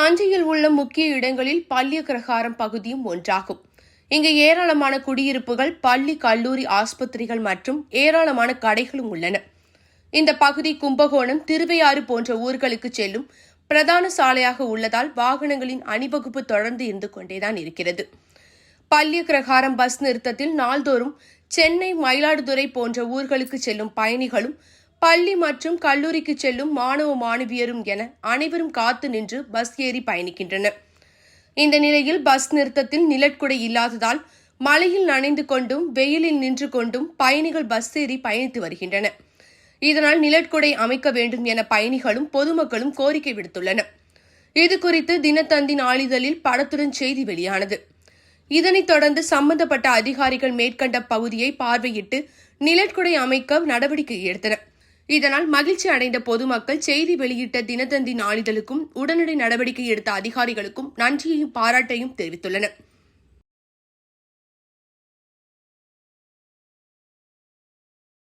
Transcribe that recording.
தஞ்சையில் உள்ள முக்கிய இடங்களில் பள்ளி கிரகாரம் பகுதியும் ஒன்றாகும். இங்கு ஏராளமான குடியிருப்புகள், பள்ளி, கல்லூரி, ஆஸ்பத்திரிகள் மற்றும் ஏராளமான கடைகளும் உள்ளன. இந்த பகுதி கும்பகோணம், திருவையாறு போன்ற ஊர்களுக்கு செல்லும் பிரதான சாலையாக உள்ளதால் வாகனங்களின் அணிவகுப்பு தொடர்ந்து இருந்து கொண்டேதான் இருக்கிறது. பள்ளி கிரகாரம் பஸ் நிறுத்தத்தில் நாள்தோறும் சென்னை, மயிலாடுதுறை போன்ற ஊர்களுக்கு செல்லும் பயணிகளும், பள்ளி மற்றும் கல்லூரிக்கு செல்லும் மாணவ மாணவியரும் என அனைவரும் காத்து நின்று பஸ் ஏறி பயணிக்கின்றனர். இந்த நிலையில் பஸ் நிறுத்தத்தில் நிழற்குடை இல்லாததால் மழையில் நனைந்து கொண்டும் வெயிலில் நின்று கொண்டும் பயணிகள் பஸ் ஏறி பயணித்து வருகின்றனர். இதனால் நிழற்குடை அமைக்க வேண்டும் என பயணிகளும் பொதுமக்களும் கோரிக்கை விடுத்துள்ளனர். இதுகுறித்து தினத்தந்தி நாளிதழில் படத்துடன் செய்தி வெளியானது. இதனைத் தொடர்ந்து சம்பந்தப்பட்ட அதிகாரிகள் மேற்கண்ட பகுதியை பார்வையிட்டு நிழற்குடை அமைக்க நடவடிக்கை எடுத்தனர். இதனால் மகிழ்ச்சி அடைந்த பொதுமக்கள் செய்தி வெளியிட்ட தினத்தந்தி நாளிதழுக்கும் உடனடி நடவடிக்கை எடுத்த அதிகாரிகளுக்கும் நன்றியையும் பாராட்டையும் தெரிவித்துள்ளனர்.